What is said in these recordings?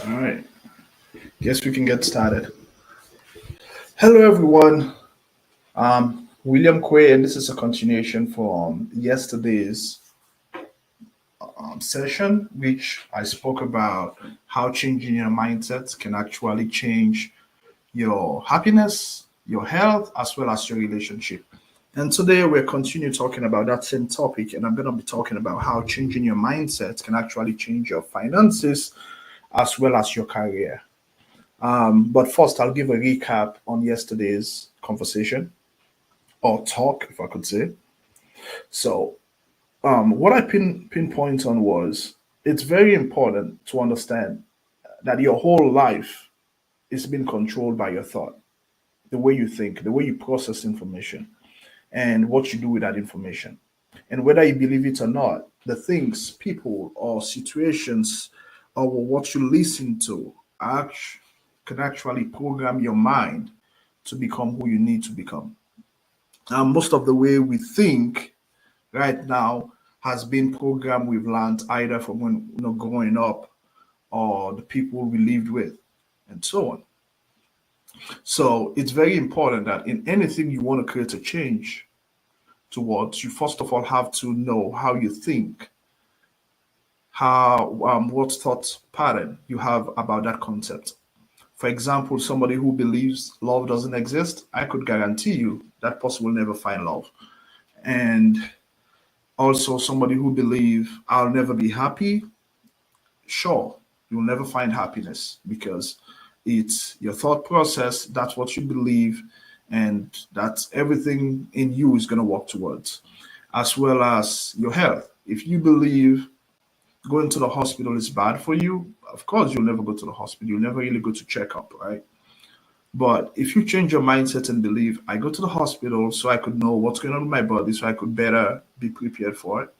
All right. Guess we can get started. Hello, everyone. William Quay, and this is a continuation from yesterday's session, which I spoke about how changing your mindset can actually change your happiness, your health, as well as your relationship. And today we're continue talking about that same topic, and I'm going to be talking about how changing your mindset can actually change your finances as well as your career. But first, I'll give a recap on yesterday's conversation or talk, if I could say. So, what I pinpoint on was it's very important to understand that your whole life is being controlled by your thought, the way you think, the way you process information, and what you do with that information. And whether you believe it or not, the things, people, or situations, or what you listen to act, can actually program your mind to become who you need to become. Most of the way we think right now has been programmed we've learned either from when growing up or the people we lived with and so on. So it's very important that in anything you want to create a change towards, you first of all have to know how you think, how what thought pattern you have about that concept. For example, somebody who believes love doesn't exist, I could guarantee you that person will never find love. And also somebody who believes I'll never be happy, sure, you'll never find happiness because it's your thought process, that's what you believe, and that's everything in you is going to work towards, as well as your health. If you believe going to the hospital is bad for you, of course you'll never go to the hospital. You'll never really go to check up, right? But if you change your mindset and believe, I go to the hospital so I could know what's going on with my body, so I could better be prepared for it.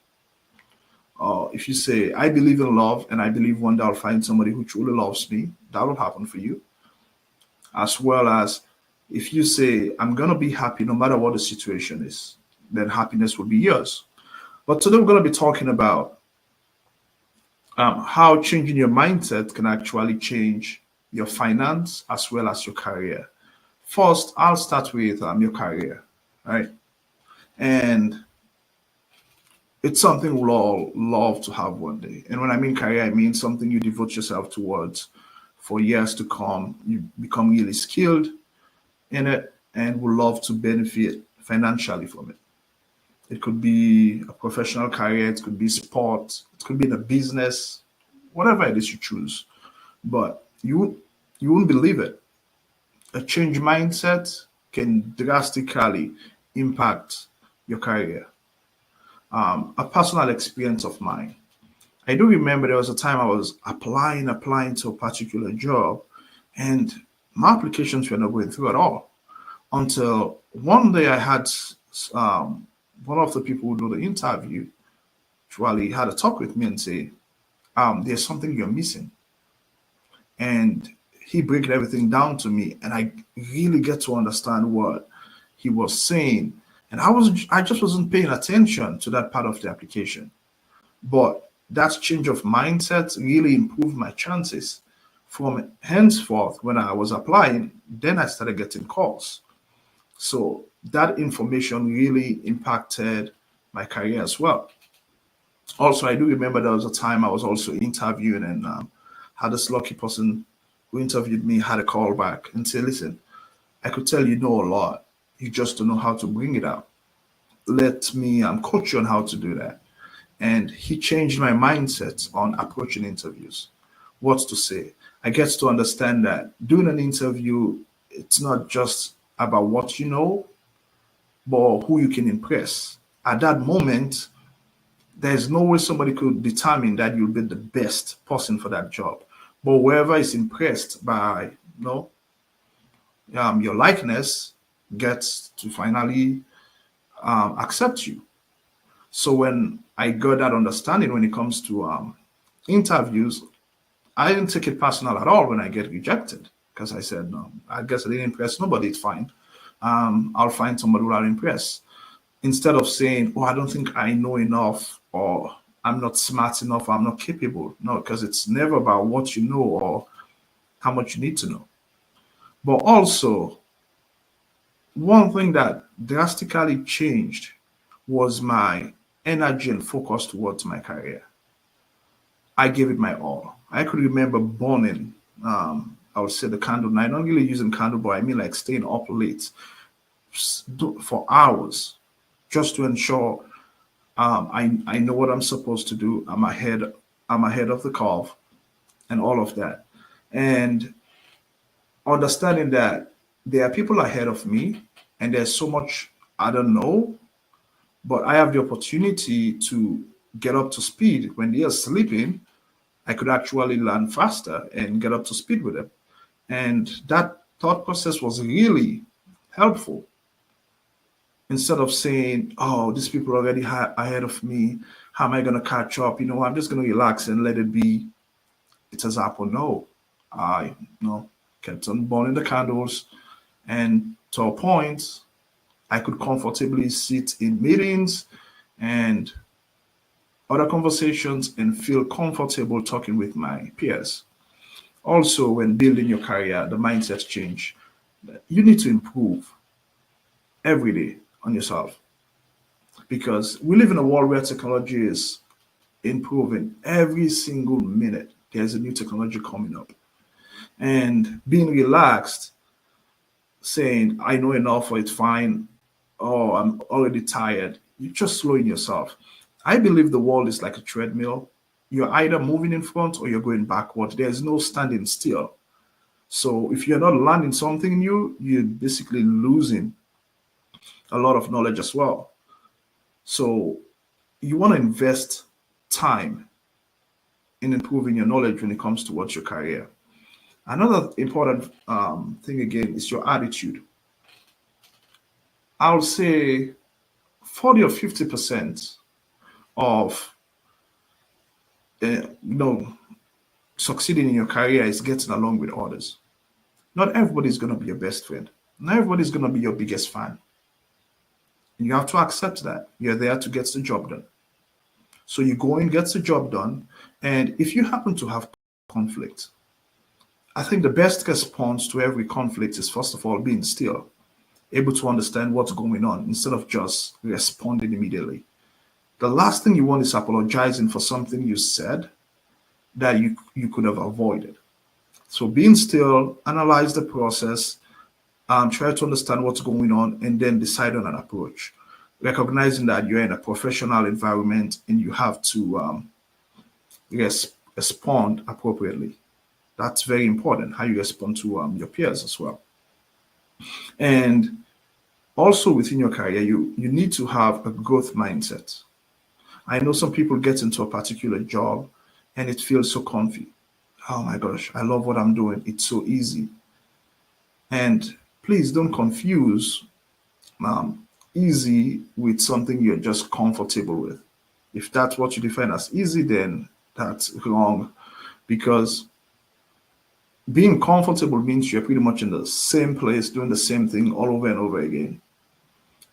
If you say, I believe in love and I believe one day I'll find somebody who truly loves me, that will happen for you. As well as if you say, I'm going to be happy no matter what the situation is, then happiness will be yours. But today we're going to be talking about how changing your mindset can actually change your finance as well as your career. First, I'll start with your career, right? And it's something we'll all love to have one day. And when I mean career, I mean something you devote yourself towards for years to come. You become really skilled in it and will love to benefit financially from it. It could be a professional career, it could be sport, it could be in a business, whatever it is you choose. But you won't believe it. A change mindset can drastically impact your career. A personal experience of mine. I do remember there was a time I was applying to a particular job, and my applications were not going through at all until one day I had one of the people who do the interview actually had a talk with me and say, there's something you're missing. And he break everything down to me, and I really get to understand what he was saying. And I just wasn't paying attention to that part of the application. But that change of mindset really improved my chances. From henceforth, when I was applying, then I started getting calls. So that information really impacted my career as well. Also, I do remember there was a time I was also interviewing, and had this lucky person who interviewed me had a call back and said, listen, I could tell you know a lot. You just don't know how to bring it out. Let me coach you on how to do that. And he changed my mindset on approaching interviews. What to say. I get to understand that doing an interview, it's not just about what you know, but who you can impress. At that moment, there's no way somebody could determine that you'll be the best person for that job. But whoever is impressed by your likeness gets to finally accept you. So when I got that understanding when it comes to interviews, I didn't take it personal at all when I get rejected because I said, no, I guess I didn't impress nobody. It's fine. I'll find somebody who I'll impress. Instead of saying, oh, I don't think I know enough or I'm not smart enough or I'm not capable. No, because it's never about what you know or how much you need to know. But also, one thing that drastically changed was my energy and focus towards my career. I gave it my all. I could remember burning, I would say the candle. Now, I don't really using candle, but I mean like staying up late for hours just to ensure I know what I'm supposed to do. I'm ahead of the curve and all of that. And understanding that there are people ahead of me and there's so much I don't know, but I have the opportunity to get up to speed when they are sleeping. I could actually learn faster and get up to speed with them. And that thought process was really helpful. Instead of saying, "Oh, these people are already ahead of me. How am I going to catch up? I'm just going to relax and let it be." It has happened. No, I kept on burning the candles, and to a point, I could comfortably sit in meetings and other conversations and feel comfortable talking with my peers. Also, when building your career, the mindset change. You need to improve every day on yourself because we live in a world where technology is improving every single minute. There's a new technology coming up. And being relaxed, saying, "I know enough or it's fine," or "I'm already tired," you're just slowing yourself. I believe the world is like a treadmill. You're either moving in front or you're going backward. There's no standing still. So if you're not learning something new, you're basically losing a lot of knowledge as well. So you want to invest time in improving your knowledge when it comes towards your career. Another important thing again is your attitude. I'll say 40 or 50% of succeeding in your career is getting along with others. Not everybody's going to be your best friend. Not everybody's going to be your biggest fan. And you have to accept that. You're there to get the job done. So you go and get the job done. And if you happen to have conflict, I think the best response to every conflict is first of all being still, able to understand what's going on instead of just responding immediately. The last thing you want is apologizing for something you said that you could have avoided. So being still, analyze the process, try to understand what's going on, and then decide on an approach. Recognizing that you're in a professional environment and you have to respond appropriately. That's very important, how you respond to your peers as well. And also within your career, you need to have a growth mindset. I know some people get into a particular job and it feels so comfy. Oh my gosh, I love what I'm doing. It's so easy. And please don't confuse easy with something you're just comfortable with. If that's what you define as easy, then that's wrong because being comfortable means you're pretty much in the same place doing the same thing all over and over again.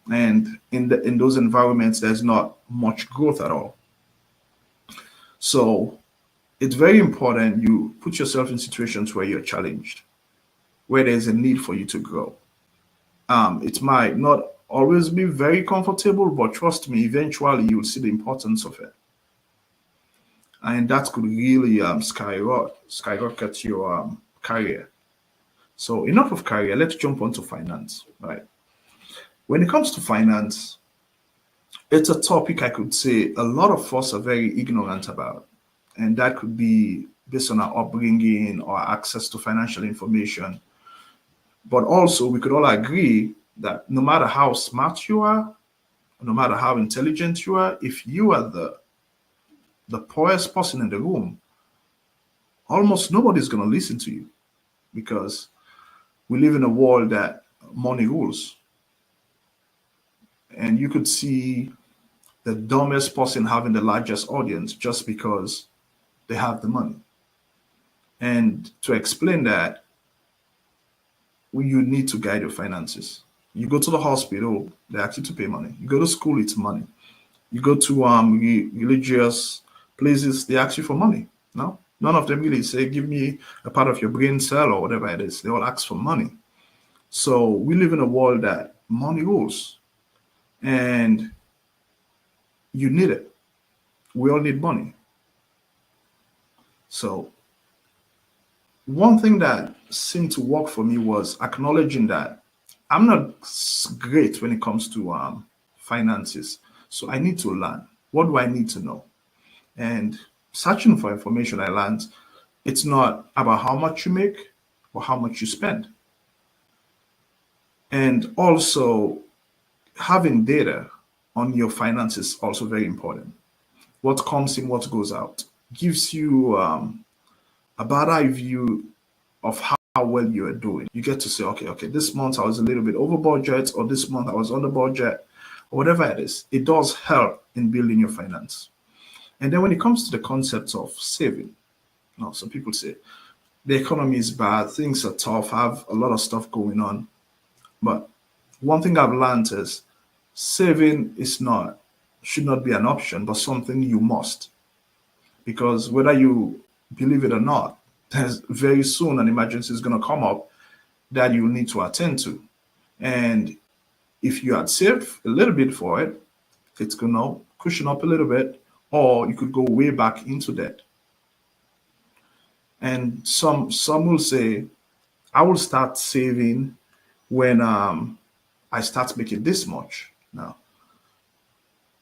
And in those environments, there's not much growth at all. So it's very important you put yourself in situations where you're challenged, where there's a need for you to grow. It might not always be very comfortable, but trust me, eventually you'll see the importance of it. And that could really skyrocket your career. So enough of career, let's jump onto finance, right? When it comes to finance, it's a topic I could say a lot of us are very ignorant about. And that could be based on our upbringing or access to financial information. But also, we could all agree that no matter how smart you are, no matter how intelligent you are, if you are the poorest person in the room, almost nobody's going to listen to you because we live in a world that money rules. And you could see the dumbest person having the largest audience just because they have the money. And to explain that, you need to guide your finances. You go to the hospital, they ask you to pay money. You go to school, it's money. You go to religious places, they ask you for money. No? None of them really say, give me a part of your brain cell or whatever it is. They all ask for money. So we live in a world that money rules, and you need it. We all need money. So one thing that seemed to work for me was acknowledging that I'm not great when it comes to finances. So I need to learn. What do I need to know? And searching for information, I learned it's not about how much you make or how much you spend. And also, having data on your finances is also very important. What comes in, what goes out, gives you a better view of how well you are doing. You get to say, okay, this month I was a little bit over budget, or this month I was under budget, or whatever it is. It does help in building your finance. And then when it comes to the concept of saving, now some people say the economy is bad, things are tough, I have a lot of stuff going on. But one thing I've learned is saving is not should not be an option, but something you must. Because whether you believe it or not, there's very soon an emergency is going to come up that you need to attend to. And if you had saved a little bit for it, it's going to cushion up a little bit, or you could go way back into debt. And some will say, I will start saving when I start making this much. Now,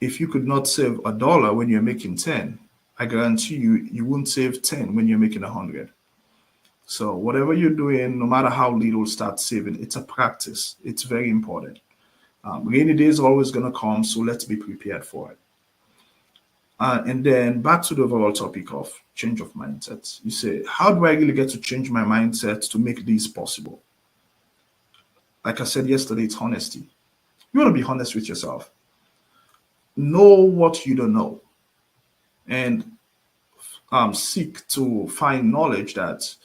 if you could not save $1 when you're making 10, I guarantee you won't save 10 when you're making 100. So whatever you're doing, no matter how little, start saving. It's a practice. It's very important. Rainy days are always going to come, so let's be prepared for it. And then back to the overall topic of change of mindset. You say, how do I really get to change my mindset to make this possible? Like I said yesterday, it's honesty. You want to be honest with yourself. Know what you don't know, and seek to find knowledge that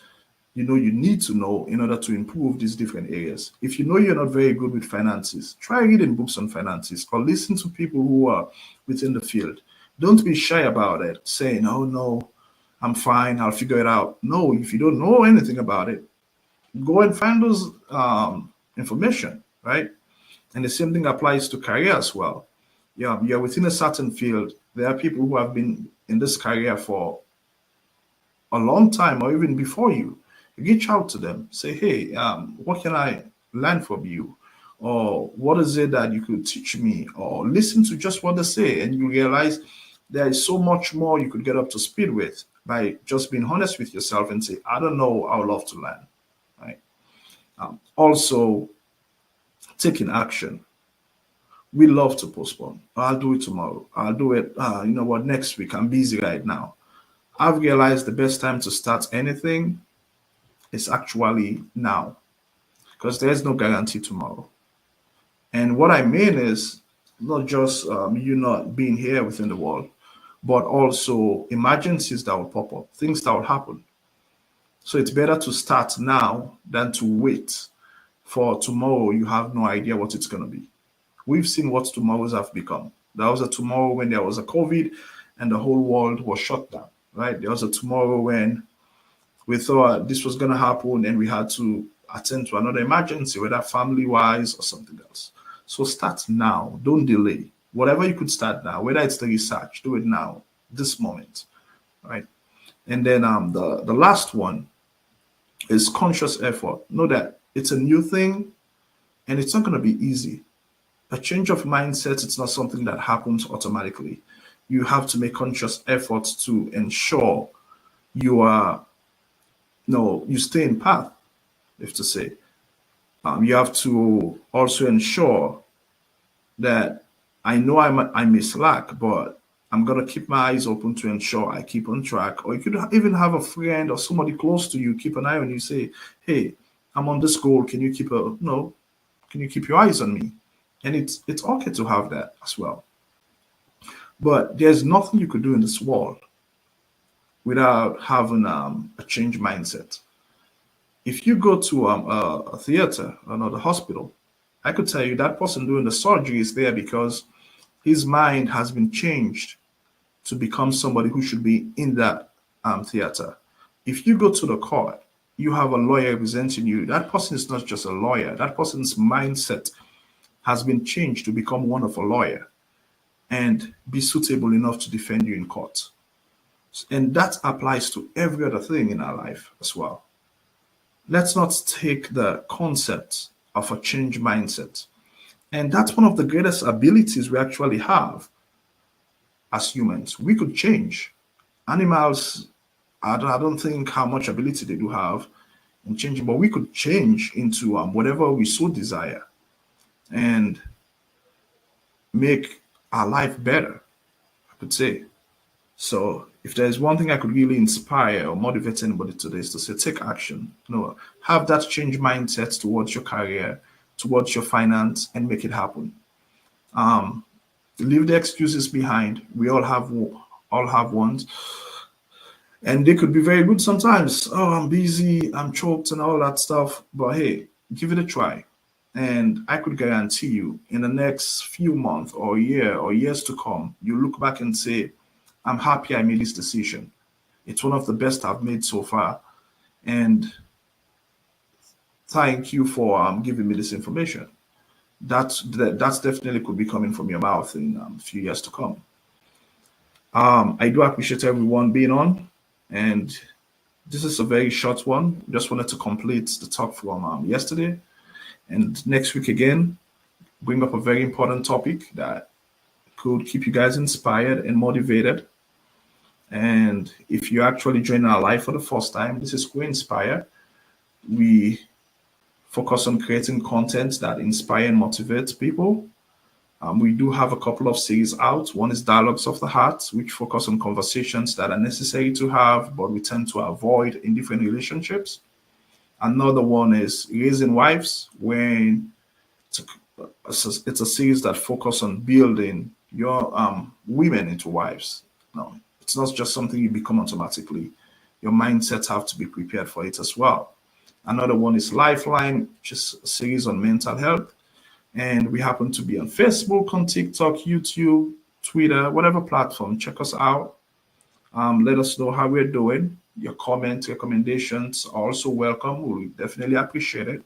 you need to know in order to improve these different areas. If you know you're not very good with finances, try reading books on finances or listen to people who are within the field. Don't be shy about it, saying, oh no, I'm fine, I'll figure it out. No, if you don't know anything about it, go and find those information, right? And the same thing applies to career as well. Yeah, you're within a certain field. There are people who have been in this career for a long time or even before you. Reach out to them. Say, hey, what can I learn from you? Or what is it that you could teach me? Or listen to just what they say, and you realize there is so much more you could get up to speed with by just being honest with yourself and say, I don't know, I would love to learn. Right? Also, taking action. We love to postpone. I'll do it tomorrow. I'll do it, next week. I'm busy right now. I've realized the best time to start anything is actually now, because there's no guarantee tomorrow. And what I mean is not just you not being here within the world, but also emergencies that will pop up, things that will happen. So it's better to start now than to wait for tomorrow. You have no idea what it's going to be. We've seen what tomorrows have become. There was a tomorrow when there was a COVID and the whole world was shut down, right? There was a tomorrow when we thought this was going to happen and we had to attend to another emergency, whether family wise or something else. So start now. Don't delay. Whatever you could start now, whether it's the research, do it now, this moment, right? And then the last one is conscious effort. Know that it's a new thing and it's not going to be easy. A change of mindset, it's not something that happens automatically. You have to make conscious efforts to ensure you are, you stay in path, if to say. You have to also ensure that I know I may slack, but I'm going to keep my eyes open to ensure I keep on track. Or you could even have a friend or somebody close to you, keep an eye on you, say, hey, I'm on this goal. Can you keep can you keep your eyes on me? And it's okay to have that as well. But there's nothing you could do in this world without having a change mindset. If you go to a theater or not a hospital, I could tell you that person doing the surgery is there because his mind has been changed to become somebody who should be in that theater. If you go to the court, you have a lawyer representing you. That person is not just a lawyer. That person's mindset has been changed to become one of a lawyer and be suitable enough to defend you in court. And that applies to every other thing in our life as well. Let's not take the concept of a change mindset. And that's one of the greatest abilities we actually have as humans. We could change. Animals, I don't think how much ability they do have in changing, but we could change into whatever we so desire and make our life better, I could say. So if there's one thing I could really inspire or motivate anybody today is to say, take action. Have that change mindset towards your career, towards your finance, and make it happen. Um, Leave the excuses behind. We all have ones, and they could be very good sometimes. Oh, I'm busy, I'm choked, and all that stuff. But hey, give it a try. And I could guarantee you, in the next few months or year or years to come, you look back and say, I'm happy I made this decision. It's one of the best I've made so far. And thank you for giving me this information. That's definitely could be coming from your mouth in a few years to come. I do appreciate everyone being on, and this is a very short one. Just wanted to complete the talk from yesterday, and next week again, bring up a very important topic that could keep you guys inspired and motivated. And if you actually join our live for the first time, this is Go Inspire. We focus on creating content that inspire and motivates people. We do have a couple of series out. One is Dialogues of the Heart, which focus on conversations that are necessary to have, but we tend to avoid in different relationships. Another one is Raising Wives, when it's it's a series that focus on building your women into wives. No, it's not just something you become automatically. Your mindsets have to be prepared for it as well. Another one is Lifeline, which is a series on mental health. And we happen to be on Facebook, on TikTok, YouTube, Twitter, whatever platform. Check us out. Let us know how we're doing. Your comments, recommendations are also welcome. We definitely appreciate it.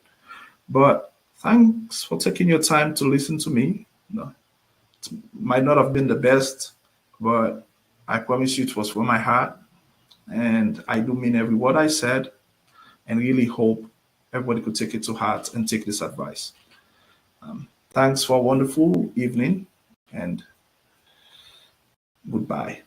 But thanks for taking your time to listen to me. It might not have been the best, but I promise you it was from my heart. And I do mean every word I said, and really hope everybody could take it to heart and take this advice. Thanks for a wonderful evening, and goodbye.